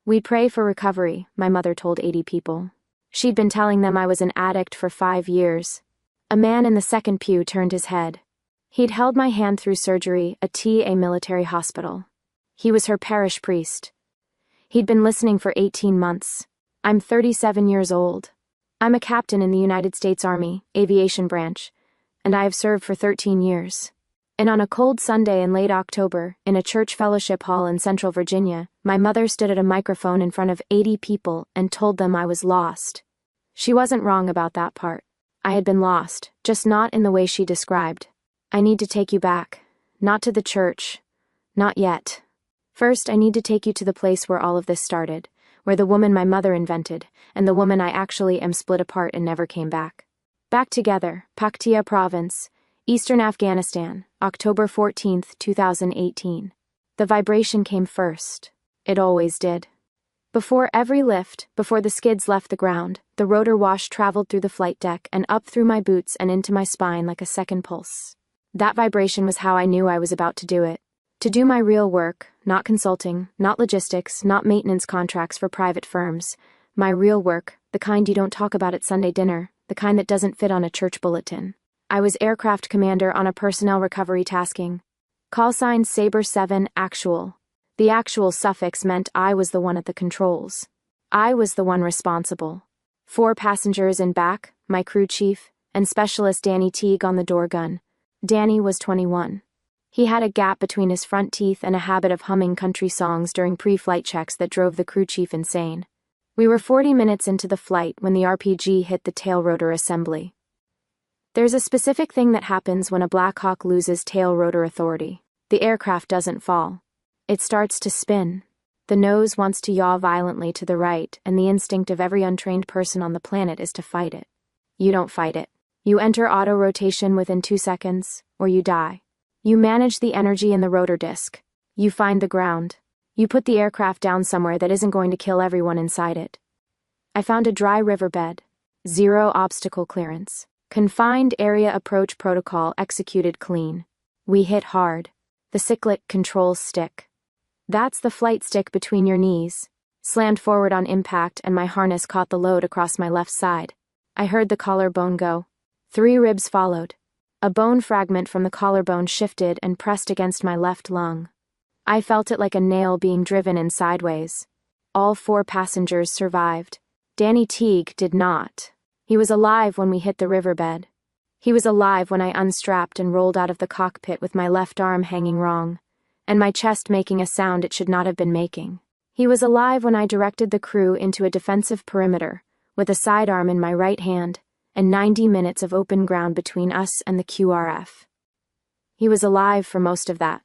"We'd pray for recovery," my mother told 80 people. She'd been telling them I was an addict for 5 years. A man in the second pew turned his head. He'd held my hand through surgery at a military hospital. He was her parish priest. He'd been listening for 18 months. "I'm 37 years old. I'm a captain in the United States Army, aviation branch, and I have served for 13 years. And on a cold Sunday in late October, in a church fellowship hall in Central Virginia, my mother stood at a microphone in front of 80 people and told them I was lost. She wasn't wrong about that part. I had been lost, just not in the way she described. I need to take you back. Not to the church. Not yet. First, I need to take you to the place where all of this started, where the woman my mother invented, and the woman I actually am split apart and never came back. Back together, Paktia Province, Eastern Afghanistan, October 14, 2018. The vibration came first. It always did. Before every lift, before the skids left the ground, the rotor wash traveled through the flight deck and up through my boots and into my spine like a second pulse. That vibration was how I knew I was about to do it. To do my real work, not consulting, not logistics, not maintenance contracts for private firms. My real work, the kind you don't talk about at Sunday dinner, the kind that doesn't fit on a church bulletin. I was aircraft commander on a personnel recovery tasking. Call sign Sabre 7 Actual. The actual suffix meant I was the one at the controls. I was the one responsible. 4 passengers in back, my crew chief, and specialist Danny Teague on the door gun. Danny was 21. He had a gap between his front teeth and a habit of humming country songs during pre-flight checks that drove the crew chief insane. We were 40 minutes into the flight when the RPG hit the tail rotor assembly. There's a specific thing that happens when a Black Hawk loses tail rotor authority. The aircraft doesn't fall. It starts to spin. The nose wants to yaw violently to the right, and the instinct of every untrained person on the planet is to fight it. You don't fight it. You enter auto rotation within 2 seconds, or you die. You manage the energy in the rotor disc. You find the ground. You put the aircraft down somewhere that isn't going to kill everyone inside it. I found a dry riverbed. 0 obstacle clearance. Confined area approach protocol executed clean. We hit hard. The cyclic control stick. That's the flight stick between your knees. Slammed forward on impact and my harness caught the load across my left side. I heard the collarbone go. 3 ribs followed. A bone fragment from the collarbone shifted and pressed against my left lung. I felt it like a nail being driven in sideways. All 4 passengers survived. Danny Teague did not. He was alive when we hit the riverbed. He was alive when I unstrapped and rolled out of the cockpit with my left arm hanging wrong, and my chest making a sound it should not have been making. He was alive when I directed the crew into a defensive perimeter, with a sidearm in my right hand, and 90 minutes of open ground between us and the QRF. He was alive for most of that.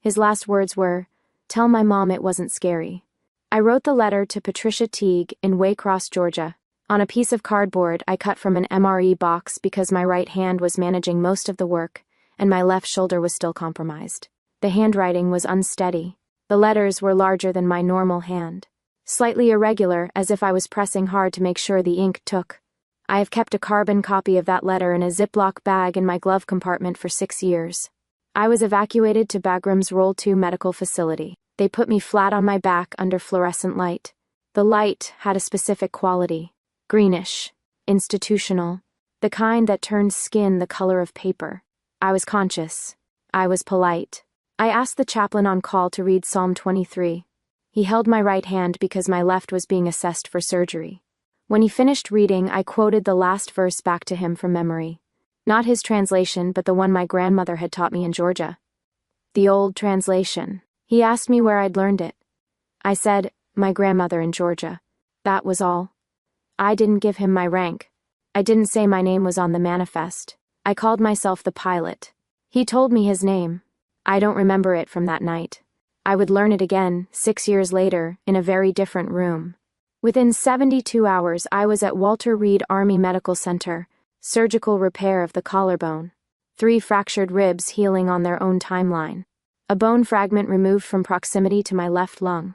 His last words were, "Tell my mom it wasn't scary." I wrote the letter to Patricia Teague in Waycross, Georgia, on a piece of cardboard I cut from an MRE box because my right hand was managing most of the work, and my left shoulder was still compromised. The handwriting was unsteady. The letters were larger than my normal hand. Slightly irregular, as if I was pressing hard to make sure the ink took. I have kept a carbon copy of that letter in a Ziploc bag in my glove compartment for 6 years. I was evacuated to Bagram's Roll 2 medical facility. They put me flat on my back under fluorescent light. The light had a specific quality. Greenish. Institutional. The kind that turned skin the color of paper. I was conscious. I was polite. I asked the chaplain on call to read Psalm 23. He held my right hand because my left was being assessed for surgery. When he finished reading, I quoted the last verse back to him from memory. Not his translation, but the one my grandmother had taught me in Georgia. The old translation. He asked me where I'd learned it. I said, my grandmother in Georgia. That was all. I didn't give him my rank. I didn't say my name was on the manifest. I called myself the pilot. He told me his name. I don't remember it from that night. I would learn it again, 6 years later, in a very different room. Within 72 hours, I was at Walter Reed Army Medical Center, surgical repair of the collarbone. 3 fractured ribs healing on their own timeline. A bone fragment removed from proximity to my left lung.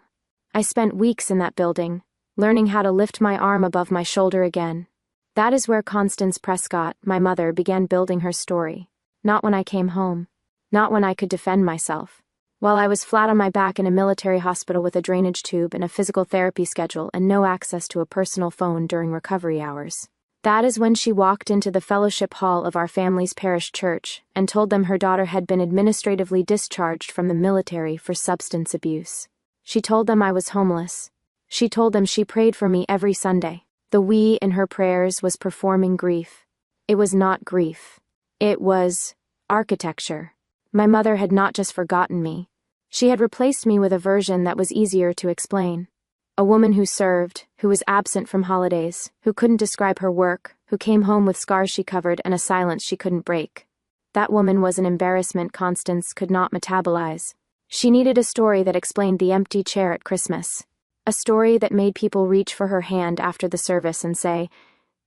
I spent weeks in that building, learning how to lift my arm above my shoulder again. That is where Constance Prescott, my mother, began building her story. Not when I came home. Not when I could defend myself. while I was flat on my back in a military hospital with a drainage tube and a physical therapy schedule and no access to a personal phone during recovery hours. That is when she walked into the fellowship hall of our family's parish church and told them her daughter had been administratively discharged from the military for substance abuse. She told them I was homeless. She told them she prayed for me every Sunday. The we in her prayers was performing grief. It was not grief. It was architecture. My mother had not just forgotten me. She had replaced me with a version that was easier to explain. A woman who served, who was absent from holidays, who couldn't describe her work, who came home with scars she covered and a silence she couldn't break. That woman was an embarrassment Constance could not metabolize. She needed a story that explained the empty chair at Christmas. A story that made people reach for her hand after the service and say,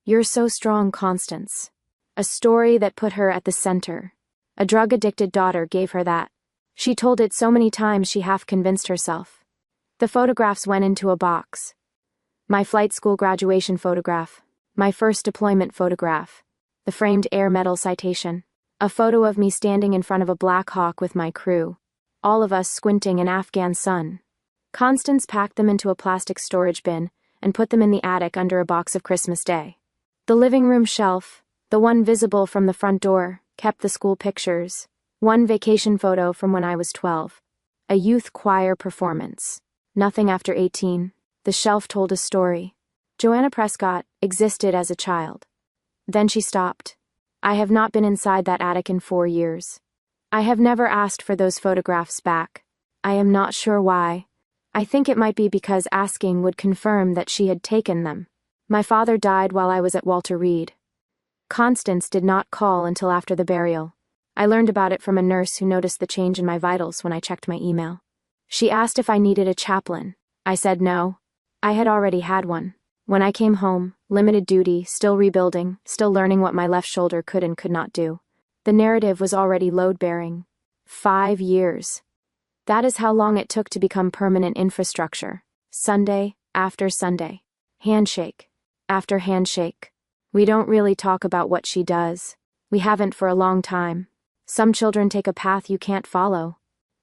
"You're so strong, Constance." A story that put her at the center. A drug-addicted daughter gave her that. She told it so many times she half convinced herself. The photographs went into a box. My flight school graduation photograph. My first deployment photograph. The framed air medal citation. A photo of me standing in front of a Black Hawk with my crew. All of us squinting in Afghan sun. Constance packed them into a plastic storage bin and put them in the attic under a box of Christmas Day. The living room shelf, the one visible from the front door, kept the school pictures. One vacation photo from when I was 12. A youth choir performance. Nothing after 18. The shelf told a story. Joanna Prescott existed as a child. Then she stopped. I have not been inside that attic in 4 years. I have never asked for those photographs back. I am not sure why. I think it might be because asking would confirm that she had taken them. My father died while I was at Walter Reed. Constance did not call until after the burial. I learned about it from a nurse who noticed the change in my vitals when I checked my email. She asked if I needed a chaplain. I said no. I had already had one. When I came home, limited duty, still rebuilding, still learning what my left shoulder could and could not do. The narrative was already load-bearing. 5 years. That is how long it took to become permanent infrastructure. Sunday after Sunday. Handshake after handshake. We don't really talk about what she does. We haven't for a long time. Some children take a path you can't follow.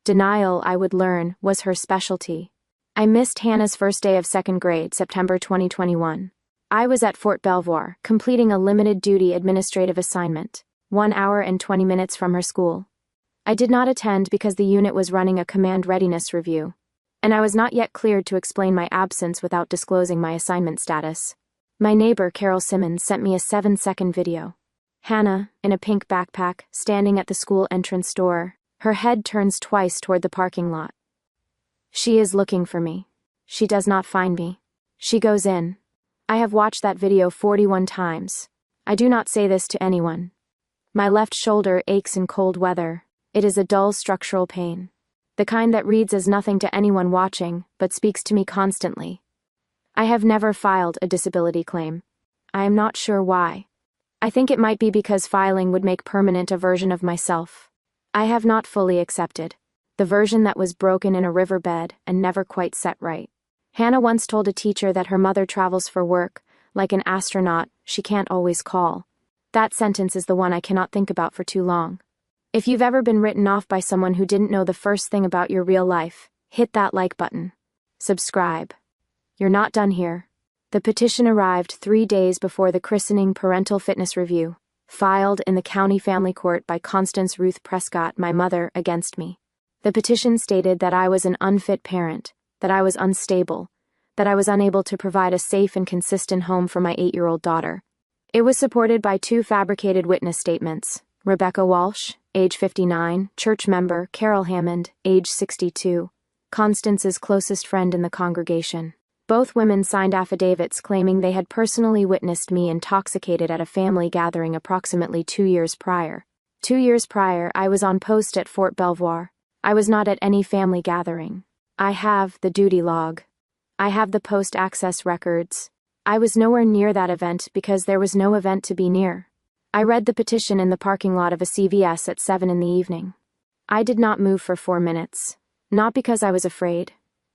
Denial, I would learn, was her specialty. I missed Hannah's first day of 2nd grade, September 2021. I was at Fort Belvoir, completing a limited-duty administrative assignment, 1 hour and 20 minutes from her school. I did not attend because the unit was running a command readiness review, and I was not yet cleared to explain my absence without disclosing my assignment status. My neighbor, Carol Simmons, sent me a 7-second video. Hannah, in a pink backpack, standing at the school entrance door. Her head turns twice toward the parking lot. She is looking for me. She does not find me. She goes in. I have watched that video 41 times. I do not say this to anyone. My left shoulder aches in cold weather. It is a dull structural pain. The kind that reads as nothing to anyone watching, but speaks to me constantly. I have never filed a disability claim. I am not sure why. I think it might be because filing would make permanent a version of myself. I have not fully accepted. The version that was broken in a riverbed and never quite set right. Hannah once told a teacher that her mother travels for work, like an astronaut, she can't always call. That sentence is the one I cannot think about for too long. If you've ever been written off by someone who didn't know the first thing about your real life, hit that like button. Subscribe. You're not done here. The petition arrived 3 days before the christening parental fitness review, filed in the county family court by Constance Ruth Prescott, my mother, against me. The petition stated that I was an unfit parent, that I was unstable, that I was unable to provide a safe and consistent home for my 8-year-old daughter. It was supported by 2 fabricated witness statements. Rebecca Walsh, age 59, church member, Carol Hammond, age 62, Constance's closest friend in the congregation. Both women signed affidavits claiming they had personally witnessed me intoxicated at a family gathering approximately 2 years prior. 2 years prior, I was on post at Fort Belvoir. I was not at any family gathering. I have the duty log. I have the post-access records. I was nowhere near that event because there was no event to be near. I read the petition in the parking lot of a CVS at 7 in the evening. I did not move for 4 minutes. Not because I was afraid.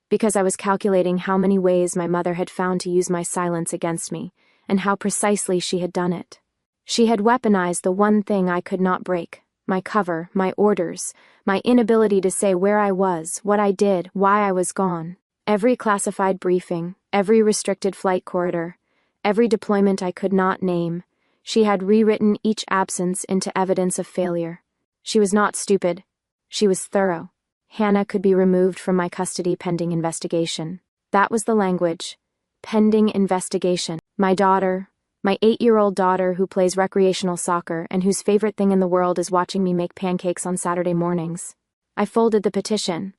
Because I was calculating how many ways my mother had found to use my silence against me, and how precisely she had done it. She had weaponized the one thing I could not break, my cover, my orders, my inability to say where I was, what I did, why I was gone. Every classified briefing, every restricted flight corridor, every deployment I could not name, she had rewritten each absence into evidence of failure. She was not stupid. She was thorough. Hannah could be removed from my custody pending investigation. That was the language. Pending investigation. My daughter, my 8-year-old daughter who plays recreational soccer and whose favorite thing in the world is watching me make pancakes on Saturday mornings. I folded the petition.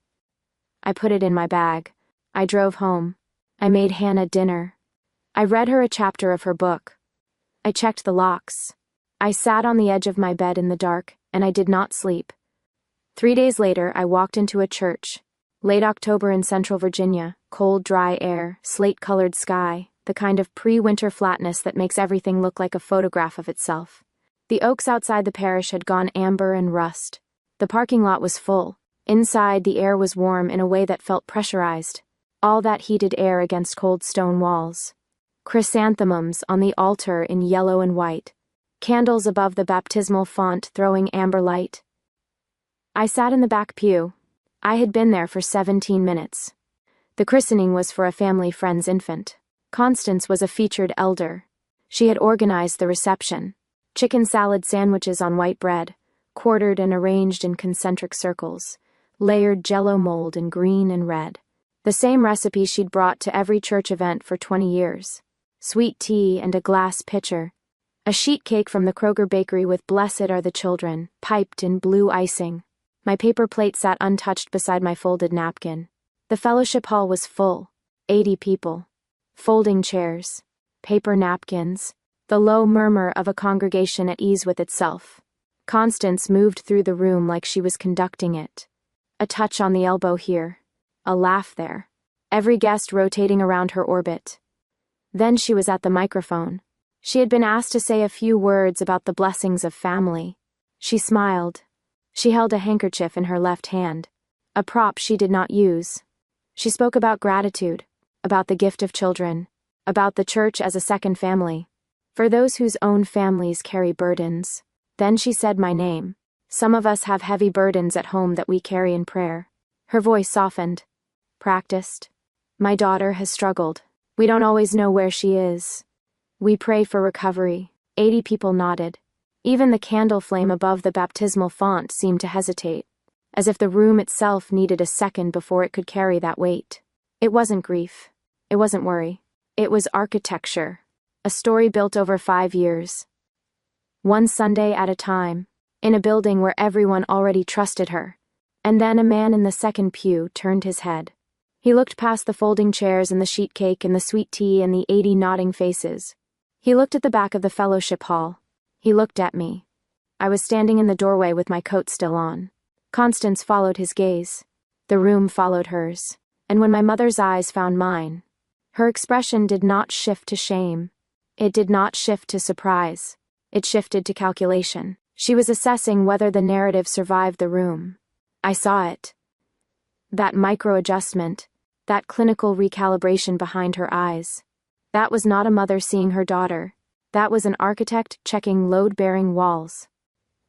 I put it in my bag. I drove home. I made Hannah dinner. I read her a chapter of her book. I checked the locks. I sat on the edge of my bed in the dark, and I did not sleep. 3 days later, I walked into a church. Late October in Central Virginia, cold, dry air, slate-colored sky, the kind of pre-winter flatness that makes everything look like a photograph of itself. The oaks outside the parish had gone amber and rust. The parking lot was full. Inside, the air was warm in a way that felt pressurized. All that heated air against cold stone walls. Chrysanthemums on the altar in yellow and white. Candles above the baptismal font throwing amber light. I sat in the back pew. I had been there for 17 minutes. The christening was for a family friend's infant. Constance was a featured elder. She had organized the reception. Chicken salad sandwiches on white bread, quartered and arranged in concentric circles, layered jello mold in green and red. The same recipe she'd brought to every church event for 20 years. Sweet tea and a glass pitcher. A sheet cake from the Kroger bakery with "Blessed are the children," piped in blue icing. My paper plate sat untouched beside my folded napkin. The fellowship hall was full. 80 people. Folding chairs. Paper napkins. The low murmur of a congregation at ease with itself. Constance moved through the room like she was conducting it. A touch on the elbow here. A laugh there. Every guest rotating around her orbit. Then she was at the microphone. She had been asked to say a few words about the blessings of family. She smiled. She held a handkerchief in her left hand, a prop she did not use. She spoke about gratitude, about the gift of children, about the church as a second family, for those whose own families carry burdens. Then she said my name. Some of us have heavy burdens at home that we carry in prayer. Her voice softened. Practiced. My daughter has struggled. We don't always know where she is. We pray for recovery. 80 people nodded. Even the candle flame above the baptismal font seemed to hesitate, as if the room itself needed a second before it could carry that weight. It wasn't grief. It wasn't worry. It was architecture. A story built over 5 years. One Sunday at a time, in a building where everyone already trusted her. And then a man in the second pew turned his head. He looked past the folding chairs and the sheet cake and the sweet tea and the 80 nodding faces. He looked at the back of the fellowship hall. He looked at me. I was standing in the doorway with my coat still on. Constance followed his gaze. The room followed hers. And when my mother's eyes found mine, her expression did not shift to shame. It did not shift to surprise. It shifted to calculation. She was assessing whether the narrative survived the room. I saw it. That micro-adjustment, that clinical recalibration behind her eyes. That was not a mother seeing her daughter. That was an architect checking load-bearing walls.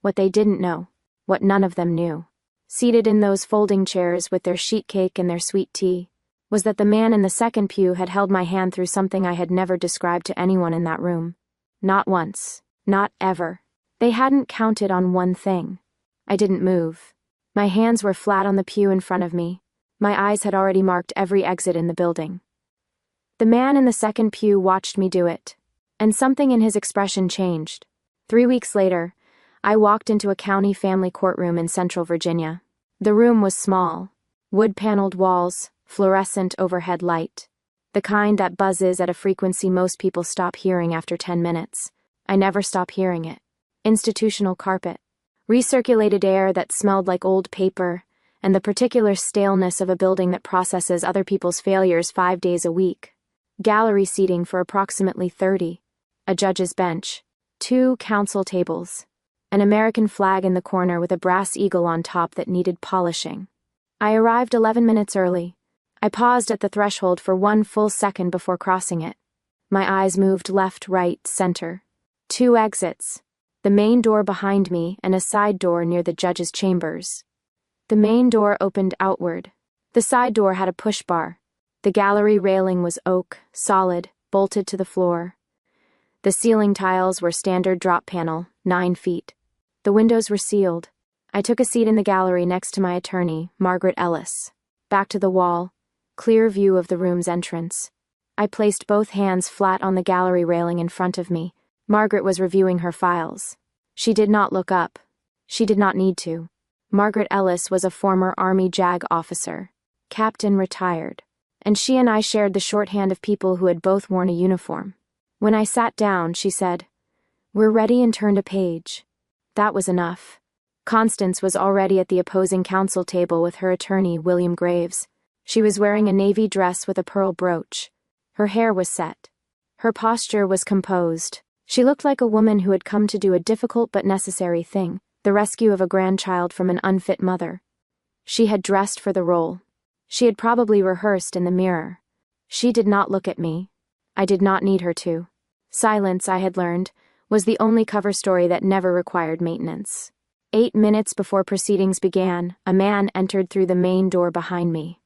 What they didn't know, what none of them knew, seated in those folding chairs with their sheet cake and their sweet tea, was that the man in the second pew had held my hand through something I had never described to anyone in that room. Not once. Not ever. They hadn't counted on one thing. I didn't move. My hands were flat on the pew in front of me. My eyes had already marked every exit in the building. The man in the second pew watched me do it. And something in his expression changed. 3 weeks later, I walked into a county family courtroom in Central Virginia. The room was small. Wood-paneled walls, fluorescent overhead light. The kind that buzzes at a frequency most people stop hearing after 10 minutes. I never stop hearing it. Institutional carpet. Recirculated air that smelled like old paper, and the particular staleness of a building that processes other people's failures 5 days a week. Gallery seating for approximately 30. A judge's bench. 2 counsel tables. An American flag in the corner with a brass eagle on top that needed polishing. I arrived 11 minutes early. I paused at the threshold for 1 full second before crossing it. My eyes moved left, right, center. 2 exits. the main door behind me, and a side door near the judge's chambers. The main door opened outward. The side door had a push bar. The gallery railing was oak, solid, bolted to the floor. The ceiling tiles were standard drop panel, 9 feet. The windows were sealed. I took a seat in the gallery next to my attorney, Margaret Ellis. Back to the wall, clear view of the room's entrance. I placed both hands flat on the gallery railing in front of me. Margaret was reviewing her files. She did not look up. She did not need to. Margaret Ellis was a former Army JAG officer, captain retired, and she and I shared the shorthand of people who had both worn a uniform. When I sat down, she said, "We're ready," and turned a page. That was enough. Constance was already at the opposing counsel table with her attorney, William Graves. She was wearing a navy dress with a pearl brooch. Her hair was set. Her posture was composed. She looked like a woman who had come to do a difficult but necessary thing, the rescue of a grandchild from an unfit mother. She had dressed for the role. She had probably rehearsed in the mirror. She did not look at me. I did not need her to. Silence, I had learned, was the only cover story that never required maintenance. 8 minutes before proceedings began, a man entered through the main door behind me.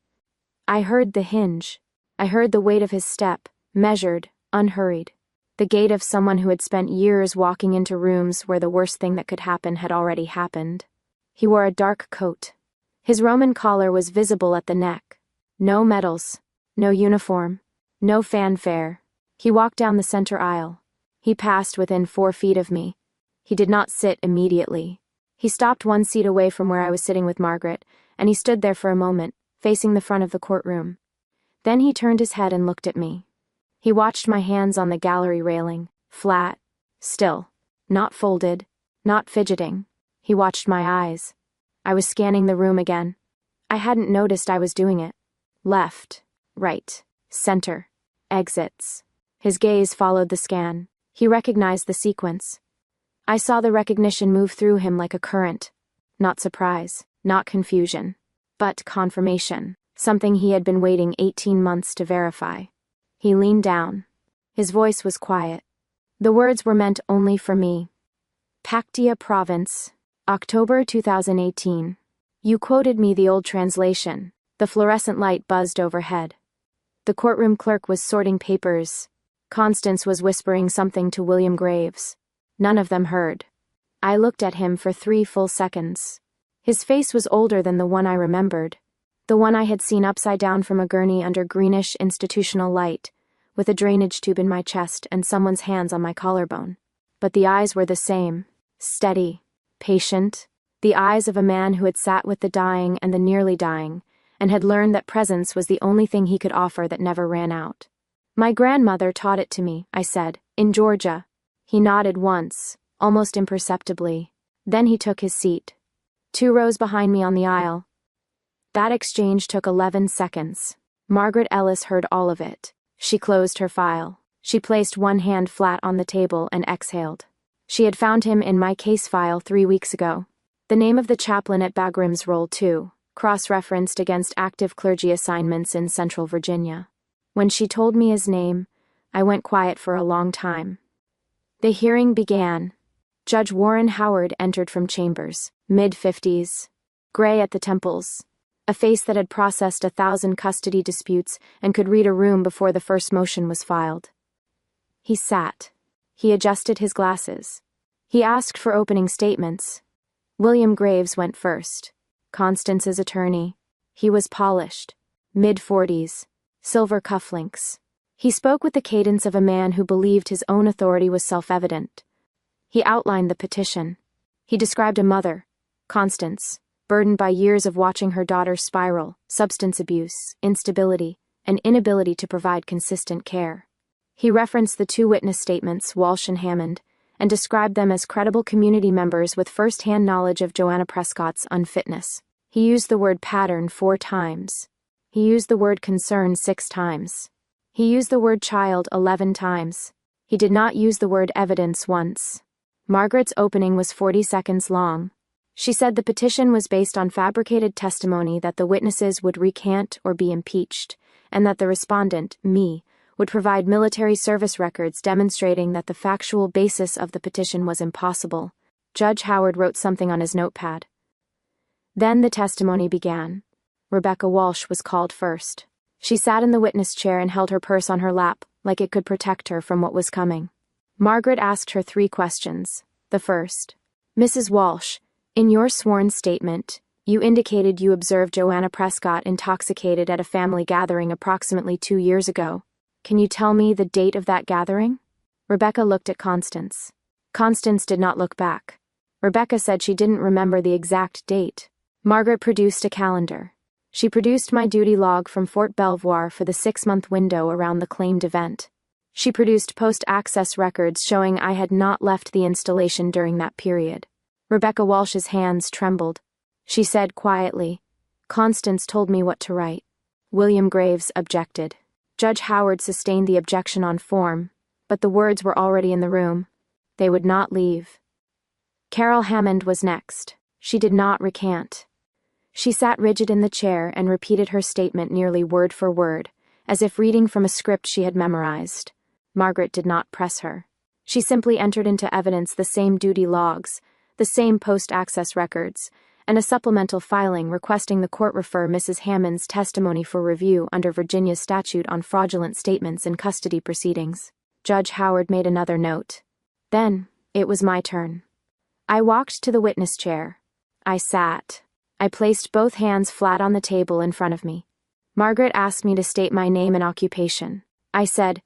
I heard the hinge. I heard the weight of his step, measured, unhurried. The gait of someone who had spent years walking into rooms where the worst thing that could happen had already happened. He wore a dark coat. His Roman collar was visible at the neck. No medals, no uniform, no fanfare. He walked down the center aisle. He passed within 4 feet of me. He did not sit immediately. He stopped 1 seat away from where I was sitting with Margaret, and he stood there for a moment, facing the front of the courtroom. Then he turned his head and looked at me. He watched my hands on the gallery railing, flat, still, not folded, not fidgeting. He watched my eyes. I was scanning the room again. I hadn't noticed I was doing it. Left, right, center, exits. His gaze followed the scan. He recognized the sequence. I saw the recognition move through him like a current. Not surprise, not confusion, but confirmation, something he had been waiting 18 months to verify. He leaned down. His voice was quiet. The words were meant only for me. Pactia Province, October 2018. You quoted me the old translation. The fluorescent light buzzed overhead. The courtroom clerk was sorting papers. Constance was whispering something to William Graves. None of them heard. I looked at him for 3 full seconds. His face was older than the one I remembered. The one I had seen upside down from a gurney under greenish institutional light, with a drainage tube in my chest and someone's hands on my collarbone. But the eyes were the same. Steady. Patient. The eyes of a man who had sat with the dying and the nearly dying, and had learned that presence was the only thing he could offer that never ran out. My grandmother taught it to me, I said, in Georgia. He nodded once, almost imperceptibly. Then he took his seat. 2 rows behind me on the aisle. That exchange took 11 seconds. Margaret Ellis heard all of it. She closed her file. She placed 1 hand flat on the table and exhaled. She had found him in my case file 3 weeks ago. The name of the chaplain at Bagrim's roll too, cross-referenced against active clergy assignments in Central Virginia. When she told me his name, I went quiet for a long time. The hearing began. Judge Warren Howard entered from chambers, mid-50s, gray at the temples, a face that had processed 1,000 custody disputes and could read a room before the first motion was filed. He sat. He adjusted his glasses. He asked for opening statements. William Graves went first. Constance's attorney. He was polished, mid-40s, silver cufflinks. He spoke with the cadence of a man who believed his own authority was self-evident. He outlined the petition. He described a mother, Constance, burdened by years of watching her daughter spiral, substance abuse, instability, and inability to provide consistent care. He referenced the 2 witness statements, Walsh and Hammond, and described them as credible community members with first-hand knowledge of Joanna Prescott's unfitness. He used the word pattern 4 times. He used the word concern 6 times. He used the word child 11 times. He did not use the word evidence once. Margaret's opening was 40 seconds long. She said the petition was based on fabricated testimony that the witnesses would recant or be impeached, and that the respondent, me, would provide military service records demonstrating that the factual basis of the petition was impossible. Judge Howard wrote something on his notepad. Then the testimony began. Rebecca Walsh was called first. She sat in the witness chair and held her purse on her lap, like it could protect her from what was coming. Margaret asked her 3 questions. The first: Mrs. Walsh, in your sworn statement, you indicated you observed Joanna Prescott intoxicated at a family gathering approximately 2 years ago. Can you tell me the date of that gathering? Rebecca looked at Constance. Constance did not look back. Rebecca said she didn't remember the exact date. Margaret produced a calendar. She produced my duty log from Fort Belvoir for the 6-month window around the claimed event. She produced post-access records showing I had not left the installation during that period. Rebecca Walsh's hands trembled. She said quietly, "Constance told me what to write." William Graves objected. Judge Howard sustained the objection on form, but the words were already in the room. They would not leave. Carol Hammond was next. She did not recant. She sat rigid in the chair and repeated her statement nearly word for word, as if reading from a script she had memorized. Margaret did not press her. She simply entered into evidence the same duty logs, the same post-access records, and a supplemental filing requesting the court refer Mrs. Hammond's testimony for review under Virginia's statute on fraudulent statements in custody proceedings. Judge Howard made another note. Then, it was my turn. I walked to the witness chair. I sat. I placed both hands flat on the table in front of me. Margaret asked me to state my name and occupation. I said,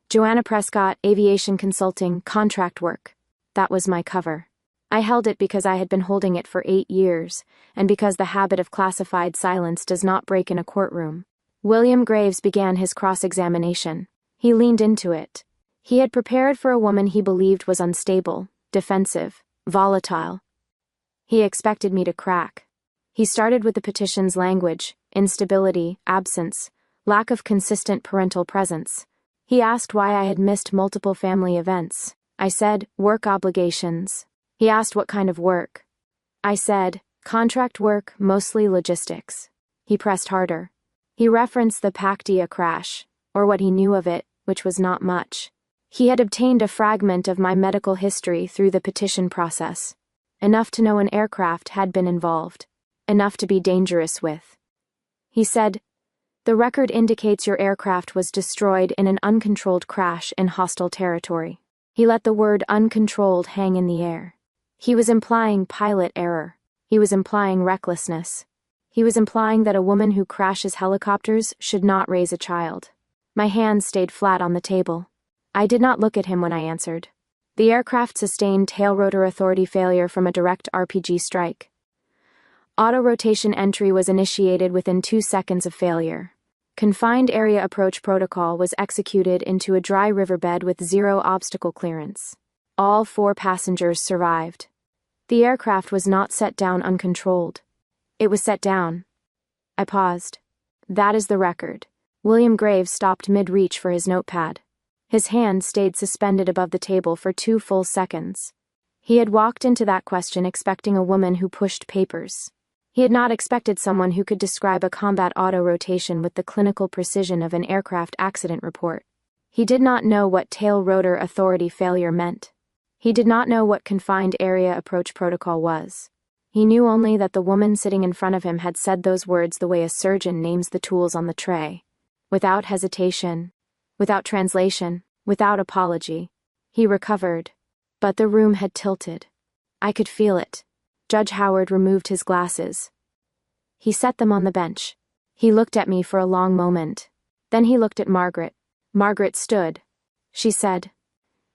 Joanna Prescott, Aviation Consulting, Contract Work. That was my cover. I held it because I had been holding it for 8 years, and because the habit of classified silence does not break in a courtroom. William Graves began his cross-examination. He leaned into it. He had prepared for a woman he believed was unstable, defensive, volatile. He expected me to crack. He started with the petition's language: instability, absence, lack of consistent parental presence. He asked why I had missed multiple family events. I said, work obligations. He asked what kind of work. I said, contract work, mostly logistics. He pressed harder. He referenced the Pactia crash, or what he knew of it, which was not much. He had obtained a fragment of my medical history through the petition process. Enough to know an aircraft had been involved. Enough to be dangerous with. He said, the record indicates your aircraft was destroyed in an uncontrolled crash in hostile territory. He let the word uncontrolled hang in the air. He was implying pilot error. He was implying recklessness. He was implying that a woman who crashes helicopters should not raise a child. My hands stayed flat on the table. I did not look at him when I answered. The aircraft sustained tail rotor authority failure from a direct RPG strike. Auto-rotation entry was initiated within 2 seconds of failure. Confined area approach protocol was executed into a dry riverbed with 0 obstacle clearance. All 4 passengers survived. The aircraft was not set down uncontrolled. It was set down. I paused. That is the record. William Graves stopped mid-reach for his notepad. His hand stayed suspended above the table for 2 full seconds. He had walked into that question expecting a woman who pushed papers. He had not expected someone who could describe a combat auto-rotation with the clinical precision of an aircraft accident report. He did not know what tail rotor authority failure meant. He did not know what confined area approach protocol was. He knew only that the woman sitting in front of him had said those words the way a surgeon names the tools on the tray. Without hesitation, without translation, without apology. He recovered. But the room had tilted. I could feel it. Judge Howard removed his glasses. He set them on the bench. He looked at me for a long moment. Then he looked at Margaret. Margaret stood. She said,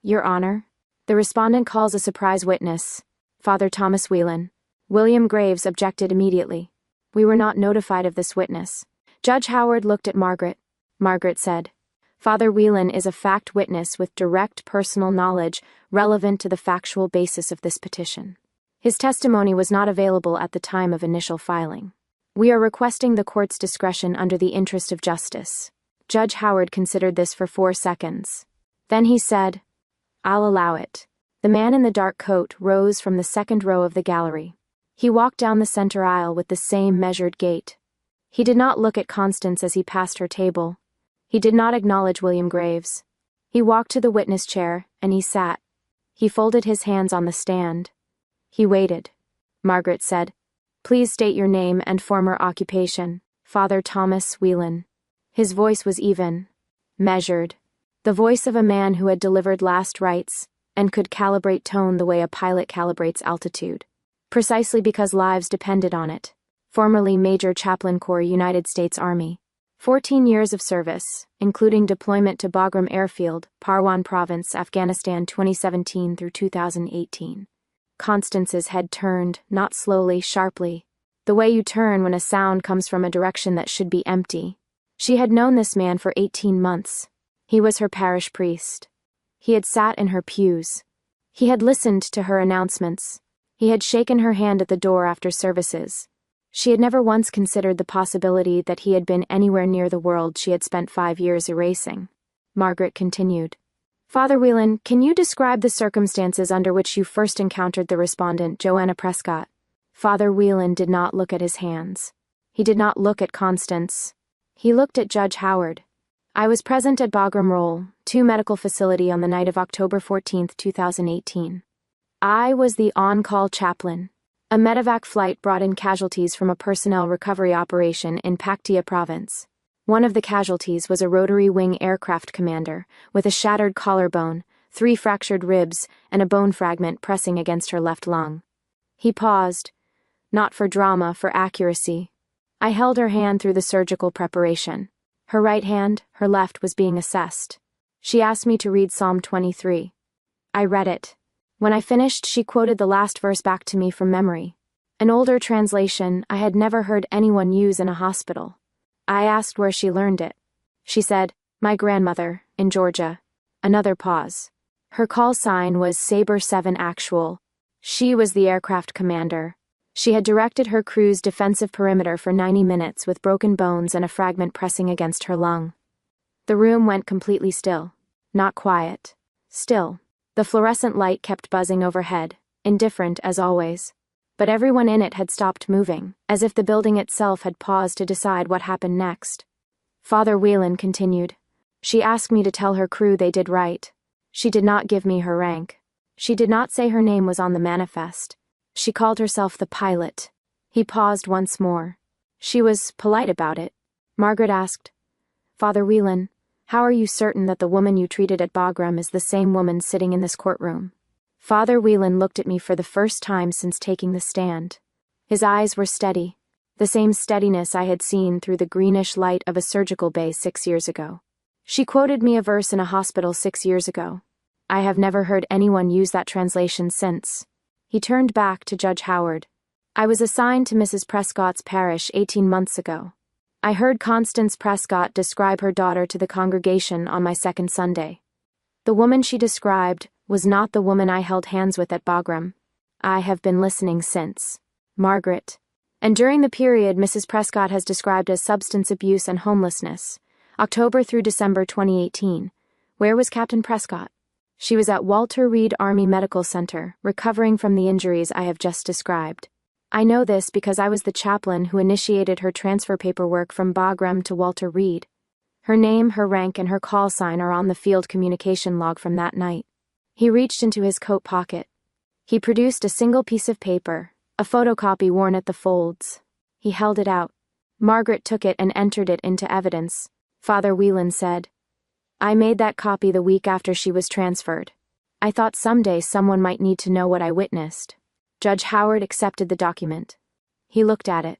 Your Honor, the respondent calls a surprise witness, Father Thomas Whelan. William Graves objected immediately. We were not notified of this witness. Judge Howard looked at Margaret. Margaret said, Father Whelan is a fact witness with direct personal knowledge relevant to the factual basis of this petition. His testimony was not available at the time of initial filing. We are requesting the court's discretion under the interest of justice. Judge Howard considered this for 4 seconds. Then he said, I'll allow it. The man in the dark coat rose from the second row of the gallery. He walked down the center aisle with the same measured gait. He did not look at Constance as he passed her table. He did not acknowledge William Graves. He walked to the witness chair, and he sat. He folded his hands on the stand. He waited. Margaret said, "Please state your name and former occupation." "Father Thomas Whelan." His voice was even, measured. The voice of a man who had delivered last rites and could calibrate tone the way a pilot calibrates altitude. Precisely because lives depended on it. Formerly Major Chaplain Corps, United States Army. 14 years of service, including deployment to Bagram Airfield, Parwan Province, Afghanistan 2017 through 2018. Constance's head turned, not slowly, sharply. The way you turn when a sound comes from a direction that should be empty. She had known this man for 18 months. He was her parish priest. He had sat in her pews. He had listened to her announcements. He had shaken her hand at the door after services. She had never once considered the possibility that he had been anywhere near the world she had spent 5 years erasing. Margaret continued. "Father Whelan, can you describe the circumstances under which you first encountered the respondent, Joanna Prescott?" Father Whelan did not look at his hands. He did not look at Constance. He looked at Judge Howard. "I was present at Bagram Roll, 2 medical facility on the night of October 14, 2018. I was the on-call chaplain. A medevac flight brought in casualties from a personnel recovery operation in Paktia province. One of the casualties was a rotary wing aircraft commander, with a shattered collarbone, 3 fractured ribs, and a bone fragment pressing against her left lung." He paused. "Not for drama, for accuracy. I held her hand through the surgical preparation. Her right hand, her left, was being assessed. She asked me to read Psalm 23. I read it. When I finished, she quoted the last verse back to me from memory. An older translation I had never heard anyone use in a hospital. I asked where she learned it. She said, "My grandmother, in Georgia." Another pause. Her call sign was Sabre 7 Actual. She was the aircraft commander. She had directed her crew's defensive perimeter for 90 minutes with broken bones and a fragment pressing against her lung. The room went completely still. Not quiet. Still. The fluorescent light kept buzzing overhead, indifferent as always. But everyone in it had stopped moving, as if the building itself had paused to decide what happened next. Father Whelan continued. "She asked me to tell her crew they did right. She did not give me her rank. She did not say her name was on the manifest. She called herself the pilot." He paused once more. She was polite about it. Margaret asked, "Father Whelan, how are you certain that the woman you treated at Bagram is the same woman sitting in this courtroom?" Father Whelan looked at me for the first time since taking the stand. His eyes were steady, the same steadiness I had seen through the greenish light of a surgical bay 6 years ago. "She quoted me a verse in a hospital 6 years ago. I have never heard anyone use that translation since." He turned back to Judge Howard. "I was assigned to Mrs. Prescott's parish 18 months ago. I heard Constance Prescott describe her daughter to the congregation on my second Sunday. The woman she described was not the woman I held hands with at Bagram. I have been listening since." Margaret. "And during the period Mrs. Prescott has described as substance abuse and homelessness, October through December 2018, where was Captain Prescott?" "She was at Walter Reed Army Medical Center, recovering from the injuries I have just described. I know this because I was the chaplain who initiated her transfer paperwork from Bagram to Walter Reed. Her name, her rank, and her call sign are on the field communication log from that night." He reached into his coat pocket. He produced a single piece of paper, a photocopy worn at the folds. He held it out. Margaret took it and entered it into evidence. Father Whelan said, "I made that copy the week after she was transferred. I thought someday someone might need to know what I witnessed." Judge Howard accepted the document. He looked at it.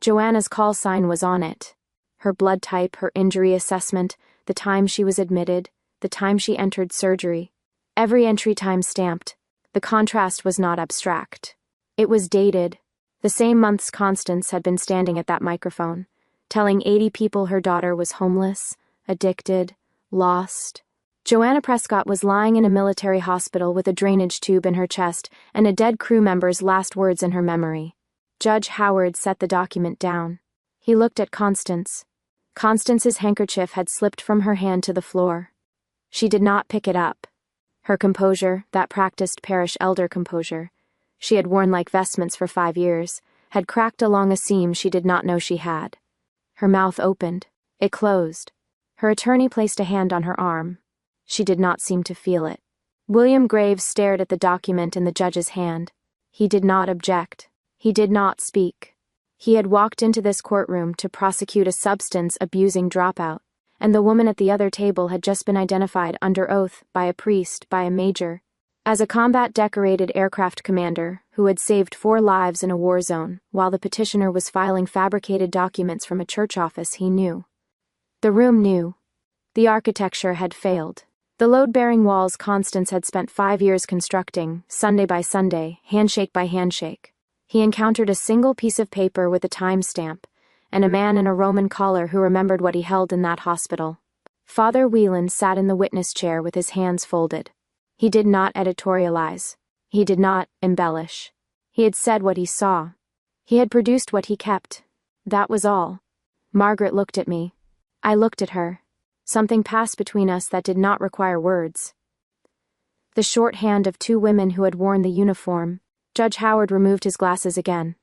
Joanna's call sign was on it. Her blood type, her injury assessment, the time she was admitted, the time she entered surgery. Every entry time stamped. The contrast was not abstract. It was dated. The same months Constance had been standing at that microphone, telling 80 people her daughter was homeless, addicted, lost. Joanna Prescott was lying in a military hospital with a drainage tube in her chest and a dead crew member's last words in her memory. Judge Howard set the document down. He looked at Constance. Constance's handkerchief had slipped from her hand to the floor. She did not pick it up. Her composure, that practiced parish elder composure, she had worn like vestments for 5 years, had cracked along a seam she did not know she had. Her mouth opened. It closed. Her attorney placed a hand on her arm. She did not seem to feel it. William Graves stared at the document in the judge's hand. He did not object. He did not speak. He had walked into this courtroom to prosecute a substance-abusing dropout, and the woman at the other table had just been identified under oath by a priest, by a major, as a combat-decorated aircraft commander who had saved 4 lives in a war zone while the petitioner was filing fabricated documents from a church office he knew. The room knew. The architecture had failed. The load-bearing walls Constance had spent 5 years constructing, Sunday by Sunday, handshake by handshake. He encountered a single piece of paper with a timestamp, and a man in a Roman collar who remembered what he held in that hospital. Father Wieland sat in the witness chair with his hands folded. He did not editorialize. He did not embellish. He had said what he saw. He had produced what he kept. That was all. Margaret looked at me. I looked at her. Something passed between us that did not require words. The short hand of 2 women who had worn the uniform. Judge Howard removed his glasses again.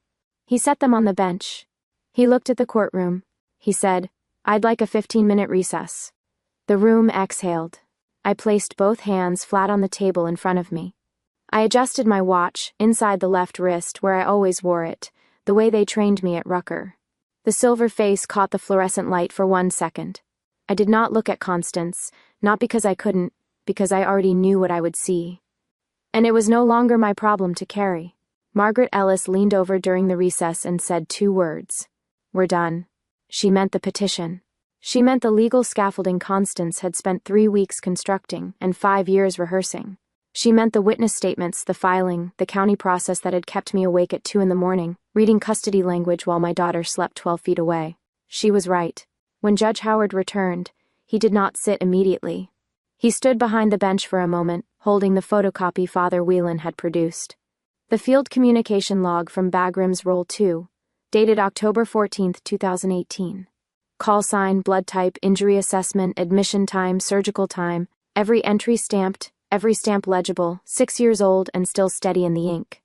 He set them on the bench. He looked at the courtroom. He said, "I'd like a 15-minute recess." The room exhaled. I placed both hands flat on the table in front of me. I adjusted my watch, inside the left wrist where I always wore it, the way they trained me at Rucker. The silver face caught the fluorescent light for 1 second. I did not look at Constance, not because I couldn't, because I already knew what I would see. And it was no longer my problem to carry. Margaret Ellis leaned over during the recess and said 2 words. "We're done." She meant the petition. She meant the legal scaffolding Constance had spent 3 weeks constructing and 5 years rehearsing. She meant the witness statements, the filing, the county process that had kept me awake at 2 a.m, reading custody language while my daughter slept 12 feet away. She was right. When Judge Howard returned, he did not sit immediately. He stood behind the bench for a moment, holding the photocopy Father Wieland had produced. The field communication log from Bagram's Roll 2, dated October 14, 2018. Call sign, blood type, injury assessment, admission time, surgical time, every entry stamped, every stamp legible, 6 years old and still steady in the ink.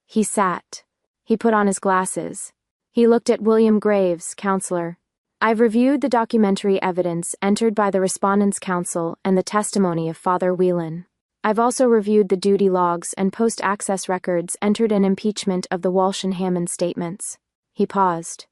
He sat. He put on his glasses. He looked at William Graves, counselor. "I've reviewed the documentary evidence entered by the Respondents' Council and the testimony of Father Wieland. I've also reviewed the duty logs and post-access records entered in impeachment of the Walsh and Hammond statements." He paused.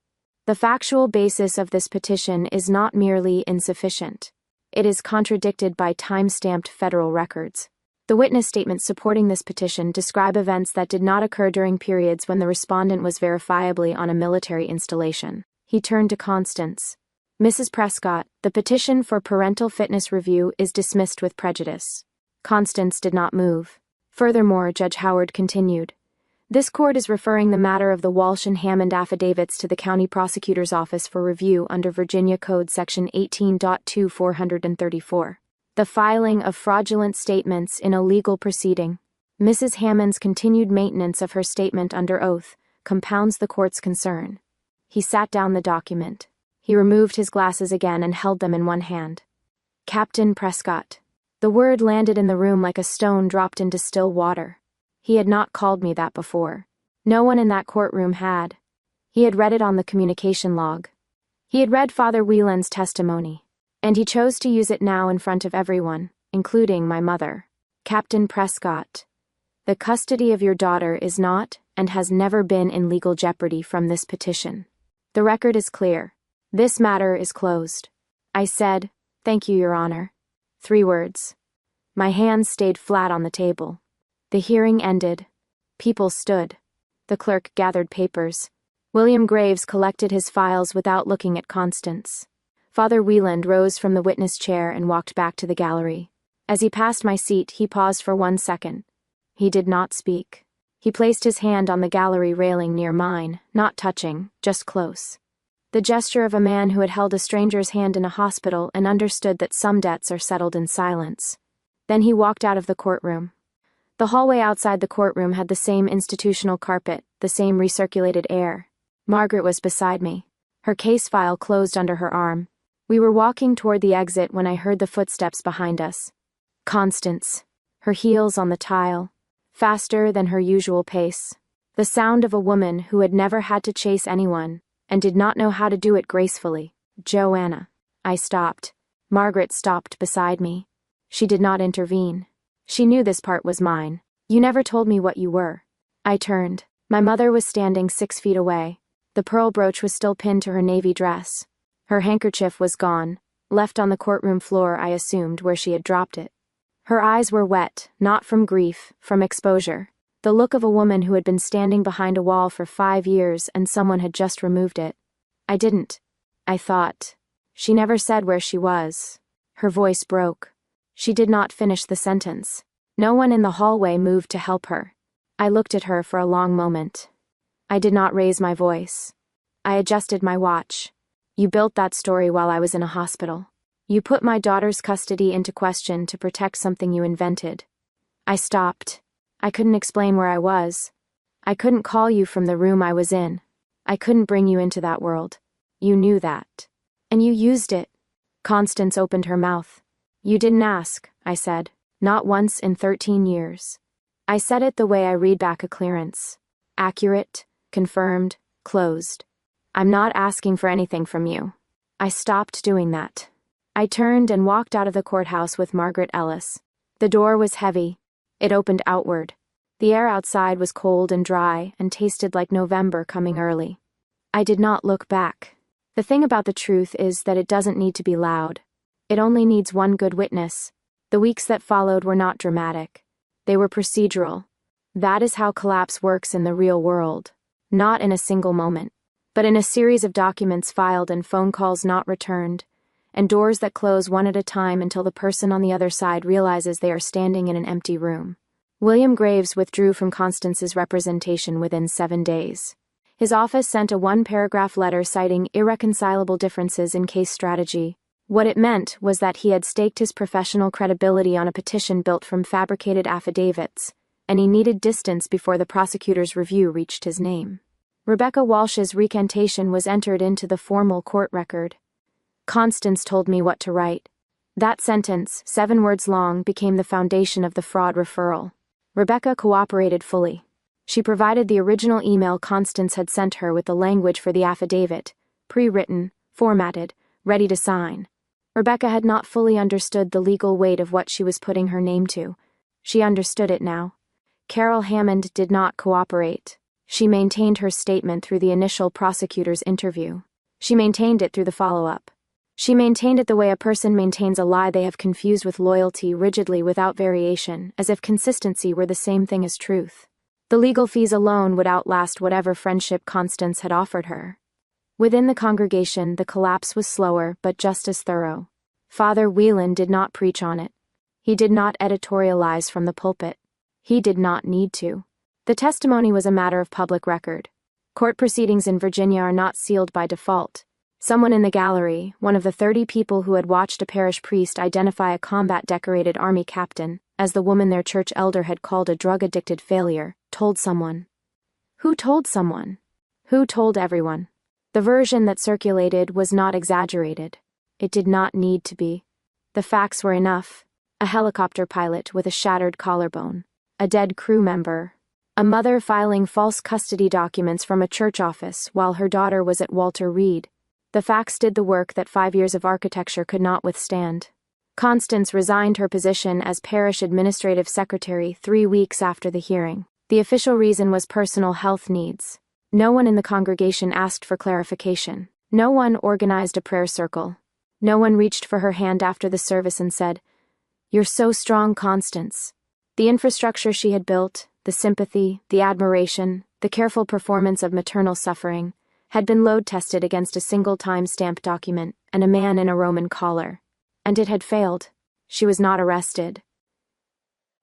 "The factual basis of this petition is not merely insufficient. It is contradicted by time-stamped federal records. The witness statements supporting this petition describe events that did not occur during periods when the respondent was verifiably on a military installation." He turned to Constance. "Mrs. Prescott, the petition for parental fitness review is dismissed with prejudice." Constance did not move. Furthermore, Judge Howard continued, "This court is referring the matter of the Walsh and Hammond affidavits to the county prosecutor's office for review under Virginia Code Section 18.2-434. The filing of fraudulent statements in a legal proceeding. Mrs. Hammond's continued maintenance of her statement under oath compounds the court's concern." He sat down the document. He removed his glasses again and held them in one hand. "Captain Prescott." The word landed in the room like a stone dropped into still water. He had not called me that before. No one in that courtroom had. He had read it on the communication log. He had read Father Wieland's testimony, and he chose to use it now in front of everyone, including my mother. "Captain Prescott, the custody of your daughter is not and has never been in legal jeopardy from this petition. The record is clear. This matter is closed." I said, "Thank you, Your Honor." 3 words. My hands stayed flat on the table. The hearing ended. People stood. The clerk gathered papers. William Graves collected his files without looking at Constance. Father Wieland rose from the witness chair and walked back to the gallery. As he passed my seat, he paused for 1 second. He did not speak. He placed his hand on the gallery railing near mine, not touching, just close. The gesture of a man who had held a stranger's hand in a hospital and understood that some debts are settled in silence. Then he walked out of the courtroom. The hallway outside the courtroom had the same institutional carpet, the same recirculated air. Margaret was beside me. Her case file closed under her arm. We were walking toward the exit when I heard the footsteps behind us. Constance. Her heels on the tile. Faster than her usual pace. The sound of a woman who had never had to chase anyone, and did not know how to do it gracefully. "Joanna." I stopped. Margaret stopped beside me. She did not intervene. She knew this part was mine. You never told me what you were. I turned. My mother was standing 6 feet away. The pearl brooch was still pinned to her navy dress. Her handkerchief was gone, left on the courtroom floor, I assumed, where she had dropped it. Her eyes were wet, not from grief, from exposure. The look of a woman who had been standing behind a wall for 5 years and someone had just removed it. I didn't. I thought. She never said where she was. Her voice broke. She did not finish the sentence. No one in the hallway moved to help her. I looked at her for a long moment. I did not raise my voice. I adjusted my watch. You built that story while I was in a hospital. You put my daughter's custody into question to protect something you invented. I stopped. I couldn't explain where I was. I couldn't call you from the room I was in. I couldn't bring you into that world. You knew that. And you used it. Constance opened her mouth. You didn't ask, I said. Not once in 13 years. I said it the way I read back a clearance. Accurate, confirmed, closed. I'm not asking for anything from you. I stopped doing that. I turned and walked out of the courthouse with Margaret Ellis. The door was heavy. It opened outward. The air outside was cold and dry and tasted like November coming early. I did not look back. The thing about the truth is that it doesn't need to be loud. It only needs one good witness. The weeks that followed were not dramatic. They were procedural. That is how collapse works in the real world. Not in a single moment, but in a series of documents filed and phone calls not returned, and doors that close one at a time until the person on the other side realizes they are standing in an empty room. William Graves withdrew from Constance's representation within 7 days. His office sent a 1-paragraph letter citing irreconcilable differences in case strategy. What it meant was that he had staked his professional credibility on a petition built from fabricated affidavits, and he needed distance before the prosecutor's review reached his name. Rebecca Walsh's recantation was entered into the formal court record. Constance told me what to write. That sentence, 7 words long, became the foundation of the fraud referral. Rebecca cooperated fully. She provided the original email Constance had sent her with the language for the affidavit, pre-written, formatted, ready to sign. Rebecca had not fully understood the legal weight of what she was putting her name to. She understood it now. Carol Hammond did not cooperate. She maintained her statement through the initial prosecutor's interview. She maintained it through the follow-up. She maintained it the way a person maintains a lie they have confused with loyalty, rigidly without variation, as if consistency were the same thing as truth. The legal fees alone would outlast whatever friendship Constance had offered her. Within the congregation, the collapse was slower but just as thorough. Father Whelan did not preach on it. He did not editorialize from the pulpit. He did not need to. The testimony was a matter of public record. Court proceedings in Virginia are not sealed by default. Someone in the gallery, one of the 30 people who had watched a parish priest identify a combat-decorated army captain, as the woman their church elder had called a drug-addicted failure, told someone. Who told someone? Who told everyone? The version that circulated was not exaggerated. It did not need to be. The facts were enough. A helicopter pilot with a shattered collarbone. A dead crew member. A mother filing false custody documents from a church office while her daughter was at Walter Reed. The facts did the work that 5 years of architecture could not withstand. Constance resigned her position as parish administrative secretary 3 weeks after the hearing. The official reason was personal health needs. No one in the congregation asked for clarification. No one organized a prayer circle. No one reached for her hand after the service and said, "You're so strong, Constance." The infrastructure she had built, the sympathy, the admiration, the careful performance of maternal suffering, had been load-tested against a single time-stamp document and a man in a Roman collar. And it had failed. She was not arrested.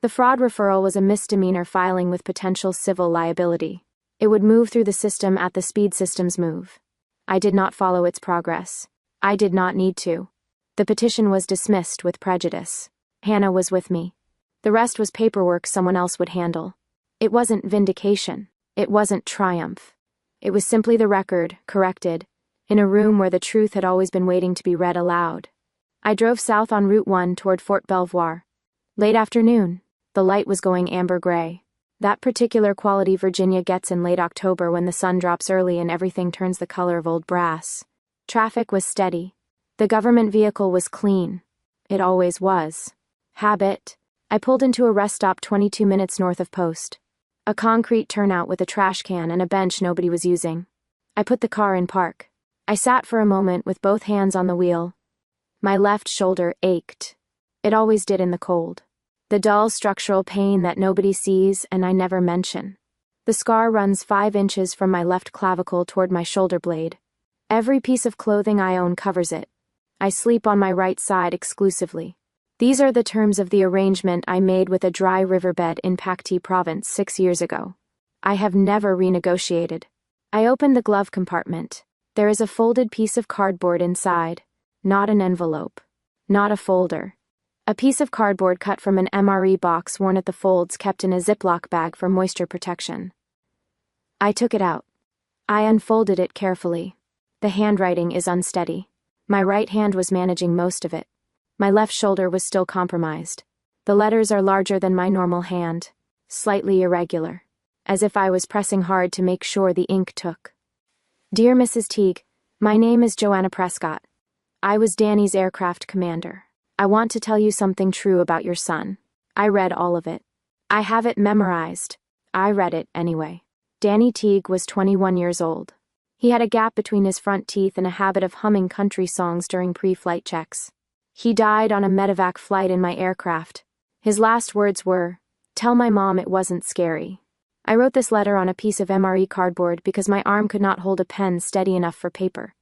The fraud referral was a misdemeanor filing with potential civil liability. It would move through the system at the speed systems move. I did not follow its progress. I did not need to. The petition was dismissed with prejudice. Hannah was with me. The rest was paperwork someone else would handle. It wasn't vindication. It wasn't triumph. It was simply the record, corrected, in a room where the truth had always been waiting to be read aloud. I drove south on Route 1 toward Fort Belvoir. Late afternoon. The light was going amber-gray. That particular quality Virginia gets in late October when the sun drops early and everything turns the color of old brass. Traffic was steady. The government vehicle was clean. It always was. Habit. I pulled into a rest stop 22 minutes north of Post. A concrete turnout with a trash can and a bench nobody was using. I put the car in park. I sat for a moment with both hands on the wheel. My left shoulder ached. It always did in the cold. The dull structural pain that nobody sees and I never mention. The scar runs 5 inches from my left clavicle toward my shoulder blade. Every piece of clothing I own covers it. I sleep on my right side exclusively. These are the terms of the arrangement I made with a dry riverbed in Pakti province 6 years ago. I have never renegotiated. I opened the glove compartment. There is a folded piece of cardboard inside. Not an envelope. Not a folder. A piece of cardboard cut from an MRE box worn at the folds kept in a Ziploc bag for moisture protection. I took it out. I unfolded it carefully. The handwriting is unsteady. My right hand was managing most of it. My left shoulder was still compromised. The letters are larger than my normal hand, slightly irregular, as if I was pressing hard to make sure the ink took. Dear Mrs. Teague, my name is Joanna Prescott. I was Danny's aircraft commander. I want to tell you something true about your son. I read all of it. I have it memorized. I read it anyway. Danny Teague was 21 years old. He had a gap between his front teeth and a habit of humming country songs during pre-flight checks. He died on a medevac flight in my aircraft. His last words were, "Tell my mom it wasn't scary." I wrote this letter on a piece of MRE cardboard because my arm could not hold a pen steady enough for paper.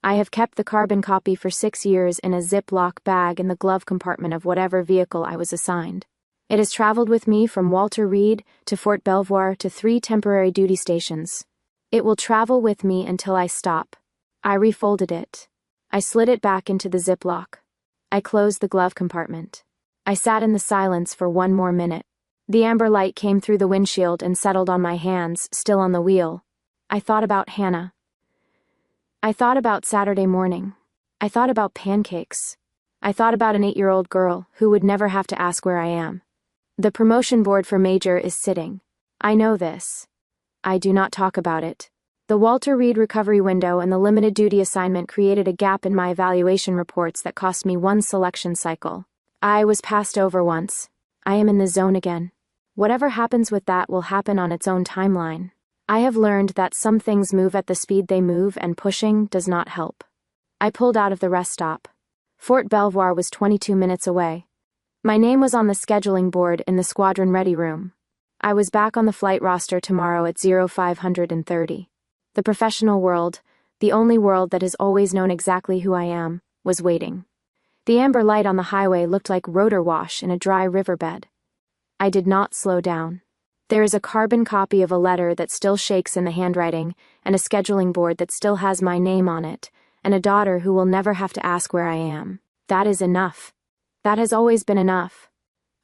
I have kept the carbon copy for 6 years in a Ziploc bag in the glove compartment of whatever vehicle I was assigned. It has traveled with me from Walter Reed to Fort Belvoir to 3 temporary duty stations. It will travel with me until I stop. I refolded it. I slid it back into the Ziploc. I closed the glove compartment. I sat in the silence for 1 more minute. The amber light came through the windshield and settled on my hands, still on the wheel. I thought about Hannah. I thought about Saturday morning. I thought about pancakes. I thought about an 8-year-old girl who would never have to ask where I am. The promotion board for major is sitting. I know this. I do not talk about it. The Walter Reed recovery window and the limited duty assignment created a gap in my evaluation reports that cost me 1 selection cycle. I was passed over once. I am in the zone again. Whatever happens with that will happen on its own timeline. I have learned that some things move at the speed they move and pushing does not help. I pulled out of the rest stop. Fort Belvoir was 22 minutes away. My name was on the scheduling board in the squadron ready room. I was back on the flight roster tomorrow at 0530. The professional world, the only world that has always known exactly who I am, was waiting. The amber light on the highway looked like rotor wash in a dry riverbed. I did not slow down. There is a carbon copy of a letter that still shakes in the handwriting, and a scheduling board that still has my name on it, and a daughter who will never have to ask where I am. That is enough. That has always been enough.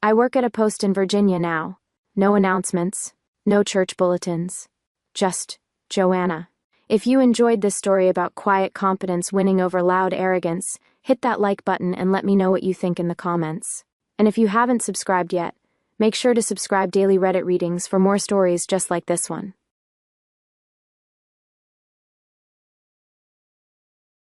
I work at a post in Virginia now. No announcements, no church bulletins. Just Joanna. If you enjoyed this story about quiet competence winning over loud arrogance, hit that like button and let me know what you think in the comments. And if you haven't subscribed yet, make sure to subscribe daily Reddit readings for more stories just like this one.